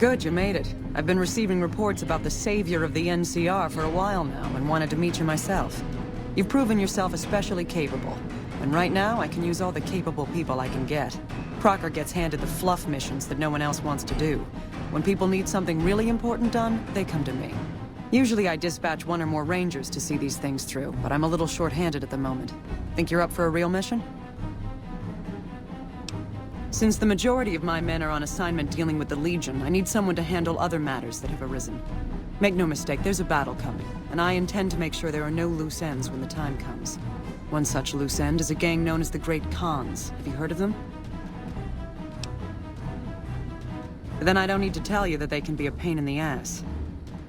Good, you made it. I've been receiving reports about the savior of the NCR for a while now, and wanted to meet you myself. You've proven yourself especially capable, and right now I can use all the capable people I can get. Crocker gets handed the fluff missions that no one else wants to do. When people need something really important done, they come to me. Usually I dispatch one or more rangers to see these things through, but I'm a little short-handed at the moment. Think you're up for a real mission? Since the majority of my men are on assignment dealing with the Legion, I need someone to handle other matters that have arisen. Make no mistake, there's a battle coming, and I intend to make sure there are no loose ends when the time comes. One such loose end is a gang known as the Great Khans. Have you heard of them? Then I don't need to tell you that they can be a pain in the ass.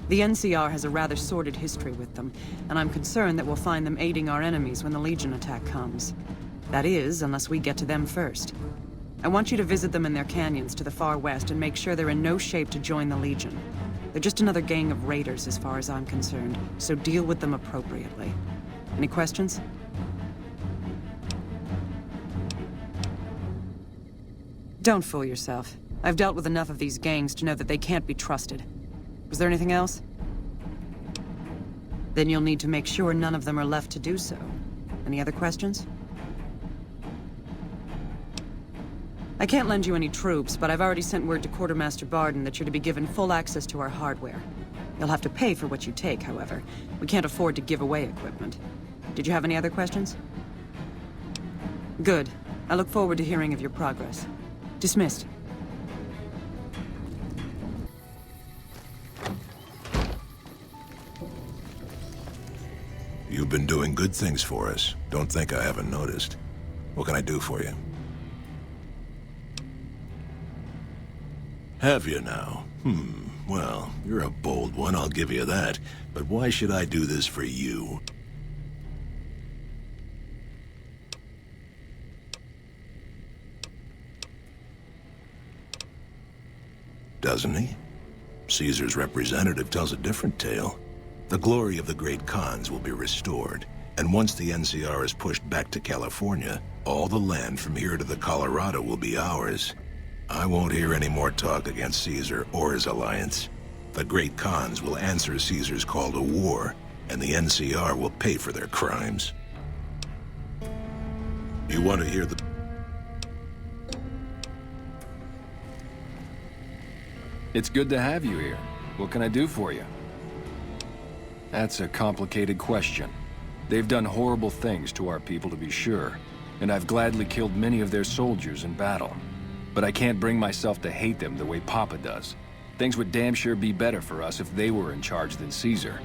The NCR has a rather sordid history with them, and I'm concerned that we'll find them aiding our enemies when the Legion attack comes. That is, unless we get to them first. I want you to visit them in their canyons to the far west and make sure they're in no shape to join the Legion. They're just another gang of raiders as far as I'm concerned, so deal with them appropriately. Any questions? Don't fool yourself. I've dealt with enough of these gangs to know that they can't be trusted. Was there anything else? Then you'll need to make sure none of them are left to do so. Any other questions? I can't lend you any troops, but I've already sent word to Quartermaster Barden that you're to be given full access to our hardware. You'll have to pay for what you take, however. We can't afford to give away equipment. Did you have any other questions? Good. I look forward to hearing of your progress. Dismissed. You've been doing good things for us. Don't think I haven't noticed. What can I do for you? Have you now? Well, you're a bold one, I'll give you that. But why should I do this for you? Doesn't he? Caesar's representative tells a different tale. The glory of the Great Khans will be restored, and once the NCR is pushed back to California, all the land from here to the Colorado will be ours. I won't hear any more talk against Caesar or his alliance. The Great Khans will answer Caesar's call to war, and the NCR will pay for their crimes. You want to hear the... It's good to have you here. What can I do for you? That's a complicated question. They've done horrible things to our people, to be sure, and I've gladly killed many of their soldiers in battle. But I can't bring myself to hate them the way Papa does. Things would damn sure be better for us if they were in charge than Caesar.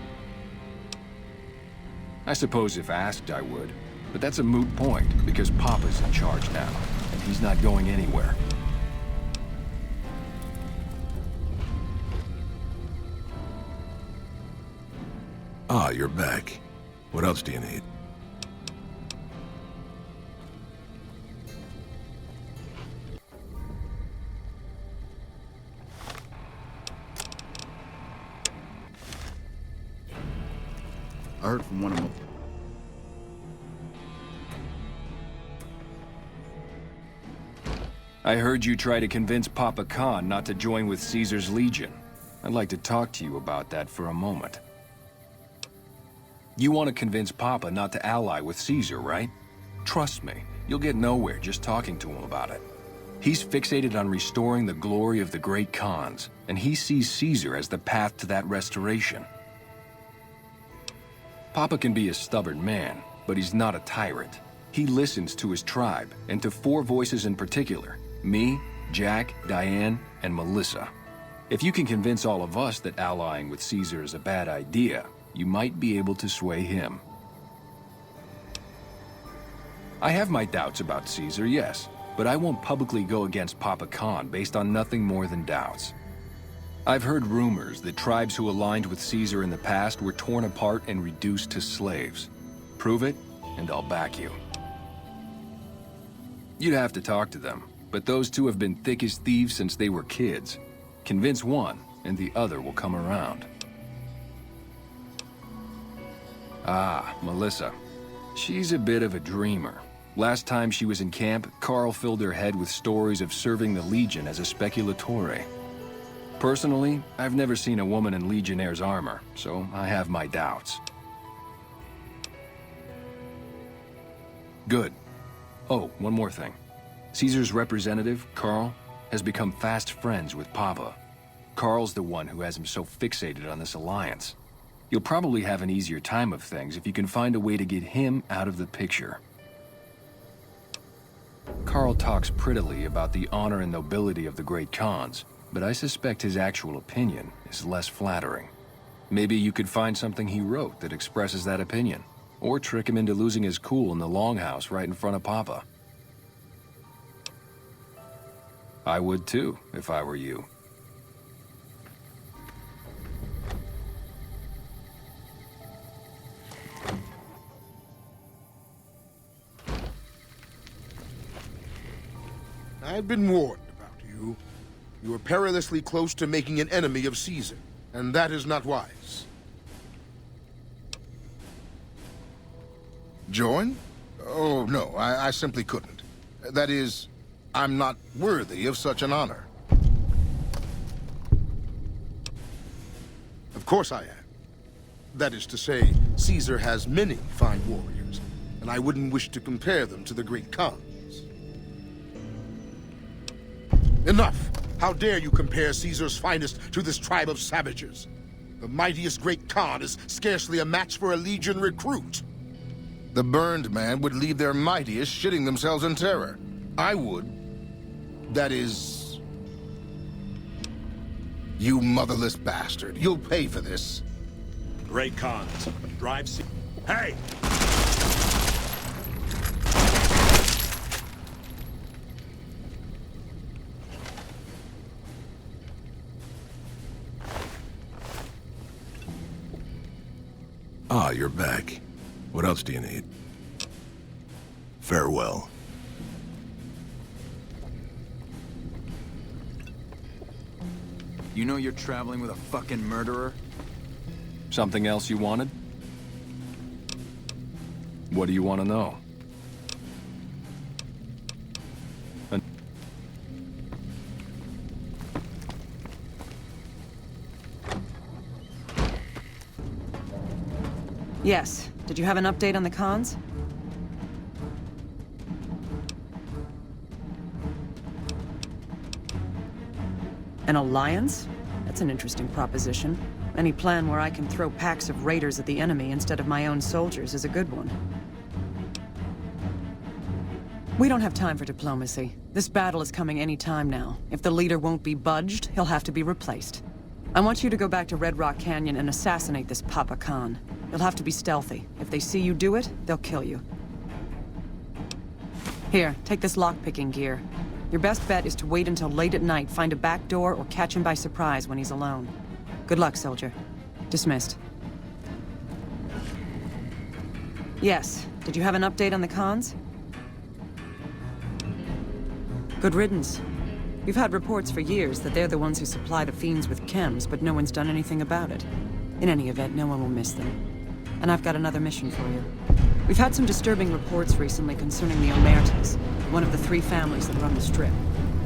I suppose if asked, I would. But that's a moot point, because Papa's in charge now, and he's not going anywhere. Ah, you're back. What else do you need? I heard from one of them. I heard you try to convince Papa Khan not to join with Caesar's Legion. I'd like to talk to you about that for a moment. You want to convince Papa not to ally with Caesar, right? Trust me, you'll get nowhere just talking to him about it. He's fixated on restoring the glory of the Great Khans, and he sees Caesar as the path to that restoration. Papa can be a stubborn man, but he's not a tyrant. He listens to his tribe, and to 4 voices in particular: me, Jack, Diane, and Melissa. If you can convince all of us that allying with Caesar is a bad idea, you might be able to sway him. I have my doubts about Caesar, yes, but I won't publicly go against Papa Khan based on nothing more than doubts. I've heard rumors that tribes who aligned with Caesar in the past were torn apart and reduced to slaves. Prove it, and I'll back you. You'd have to talk to them, but those 2 have been thick as thieves since they were kids. Convince one, and the other will come around. Ah, Melissa. She's a bit of a dreamer. Last time she was in camp, Carl filled her head with stories of serving the Legion as a speculatore. Personally, I've never seen a woman in Legionnaire's armor, so I have my doubts. Good. Oh, one more thing. Caesar's representative, Carl, has become fast friends with Papa. Carl's the one who has him so fixated on this alliance. You'll probably have an easier time of things if you can find a way to get him out of the picture. Carl talks prettily about the honor and nobility of the great Khans, but I suspect his actual opinion is less flattering. Maybe you could find something he wrote that expresses that opinion, or trick him into losing his cool in the longhouse right in front of Papa. I would too, if I were you. I've been warned about you. You are perilously close to making an enemy of Caesar, and that is not wise. Join? Oh, no, I simply couldn't. That is, I'm not worthy of such an honor. Of course I am. That is to say, Caesar has many fine warriors, and I wouldn't wish to compare them to the great Khans. Enough! How dare you compare Caesar's finest to this tribe of savages? The mightiest great Khan is scarcely a match for a legion recruit. The burned man would leave their mightiest shitting themselves in terror. I would. That is... You motherless bastard. You'll pay for this. Great Khans. Hey! Ah, you're back. What else do you need? Farewell. You know you're traveling with a fucking murderer? Something else you wanted? What do you want to know? Yes. Did you have an update on the Khans? An alliance? That's an interesting proposition. Any plan where I can throw packs of raiders at the enemy instead of my own soldiers is a good one. We don't have time for diplomacy. This battle is coming any time now. If the leader won't be budged, he'll have to be replaced. I want you to go back to Red Rock Canyon and assassinate this Papa Khan. You'll have to be stealthy. If they see you do it, they'll kill you. Here, take this lockpicking gear. Your best bet is to wait until late at night, find a back door, or catch him by surprise when he's alone. Good luck, soldier. Dismissed. Yes. Did you have an update on the Khans? Good riddance. We've had reports for years that they're the ones who supply the fiends with chems, but no one's done anything about it. In any event, no one will miss them. And I've got another mission for you. We've had some disturbing reports recently concerning the Omertas, one of the 3 families that run the Strip.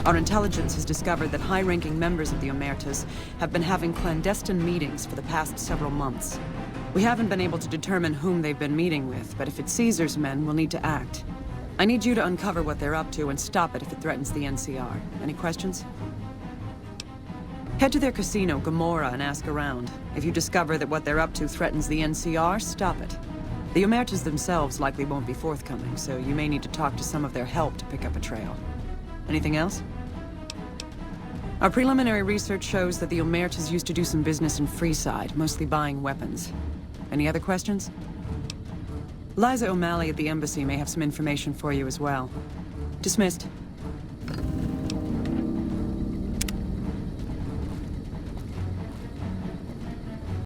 Our intelligence has discovered that high-ranking members of the Omertas have been having clandestine meetings for the past several months. We haven't been able to determine whom they've been meeting with, but if it's Caesar's men, we'll need to act. I need you to uncover what they're up to and stop it if it threatens the NCR. Any questions? Head to their casino, Gomorrah, and ask around. If you discover that what they're up to threatens the NCR, stop it. The Omertas themselves likely won't be forthcoming, so you may need to talk to some of their help to pick up a trail. Anything else? Our preliminary research shows that the Omertas used to do some business in Freeside, mostly buying weapons. Any other questions? Liza O'Malley at the embassy may have some information for you as well. Dismissed.